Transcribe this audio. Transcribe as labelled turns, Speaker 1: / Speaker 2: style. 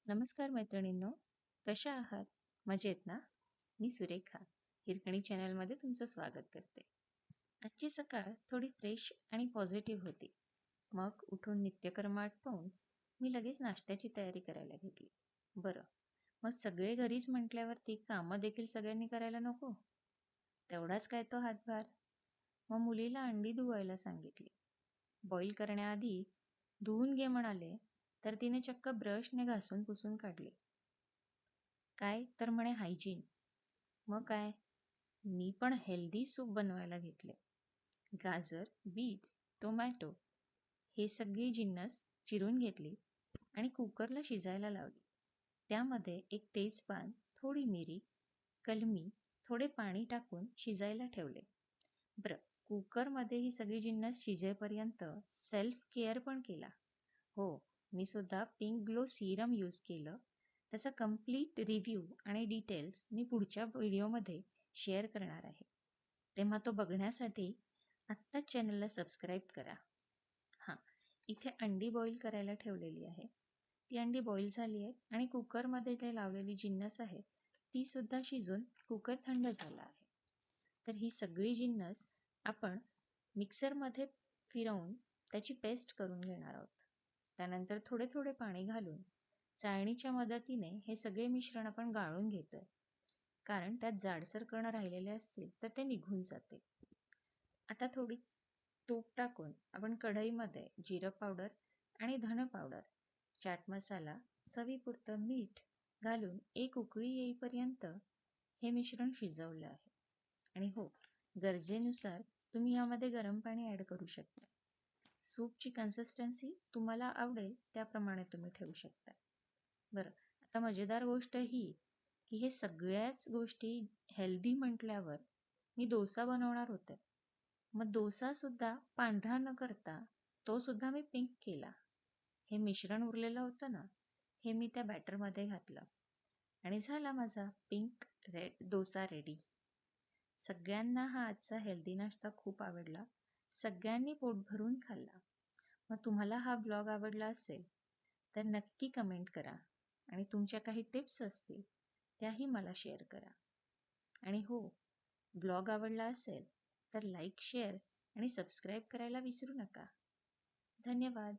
Speaker 1: नमस्कार मैत्रिणींनो, कशा आहात? मजेत ना? मी सुरेखा हिरकणी चॅनलमध्ये तुमचं स्वागत करते. आजची सकाळ थोडी फ्रेश आणि पॉझिटिव्ह होती. मग उठून नित्यकर्म आटोपून मी लगेच नाश्त्याची तयारी करायला घेतली. बरं, मग सगळे घरीच म्हटल्यावरती कामं देखील सगळ्यांनी करायला नको? तेवढाच काय तो हातभार? मग मुलीला अंडी धुवायला सांगितली. बॉईल करण्याआधी धुवून घे म्हणाले, तर तिने चक्क ब्रशने घासून पुसून काढले. काय तर म्हणे हायजीन. मग काय, मी पण हेल्दी सूप बनवायला घेतले. गाजर, बीट, टोमॅटो हे सगळी जिन्नस चिरून घेतली आणि कुकरला शिजायला लावली. त्यामध्ये एक तेजपान, थोडी मिरी, कलमी, थोडे पाणी टाकून शिजायला ठेवले. बरं, कुकरमध्ये ही सगळी जिन्नस शिजेपर्यंत सेल्फ केअर पण केला. हो, मी सुद्धा पिंक ग्लो सीरम यूज केलं. त्याचा कम्प्लीट रिव्ह्यू आणि डिटेल्स मी पुढच्या व्हिडिओमध्ये शेअर करणार आहे. तेव्हा तो बघण्यासाठी आत्ताच चॅनलला सबस्क्राईब करा. हां, इथे अंडी बॉईल करायला ठेवलेली आहे. ती अंडी बॉईल झाली आहेत आणि कुकरमध्ये जे लावलेली जिन्नस आहे ती सुद्धा शिजून कुकर थंड झाला आहे. तर ही सगळी जिन्नस आपण मिक्सरमध्ये फिरवून त्याची पेस्ट करून घेणार आहोत. त्यानंतर थोडे थोडे पाणी घालून चाळणीच्या मदतीने हे सगळे मिश्रण आपण गाळून घेतोय, कारण त्यात जाडसर कण राहिलेले असतील तर ते निघून जाते. आता थोडी तूप टाकून आपण कढईमध्ये जिरं पावडर आणि धन पावडर, चाट मसाला, चवीपुरतं मीठ घालून एक उकळी येईपर्यंत हे मिश्रण शिजवलं आहे. आणि हो, गरजेनुसार तुम्ही यामध्ये गरम पाणी ॲड करू शकता. सूपची कन्सिस्टन्सी तुम्हाला आवडेल त्याप्रमाणे तुम्ही ठेवू शकता. बरं, आता मजेदार गोष्ट ही की हे सगळ्याच गोष्टी हेल्दी म्हटल्यावर मी डोसा बनवणार होते. मग डोसा सुद्धा पांढरा न करता तो सुद्धा मी पिंक केला. हे मिश्रण उरलेलं होतं ना, हे मी त्या बॅटरमध्ये घातलं आणि झाला माझा पिंक रेड डोसा रेडी. सगळ्यांना हा आजचा हेल्दी नाश्ता खूप आवडला. सगळ्यांनी पोट भरून खाल्ला. मग तुम्हाला हा व्लॉग आवडला असेल तर नक्की कमेंट करा आणि तुमच्या काही टिप्स असतील त्याही मला शेअर करा. आणि हो, व्लॉग आवडला असेल तर लाईक, शेअर आणि सबस्क्राईब करायला विसरू नका. धन्यवाद.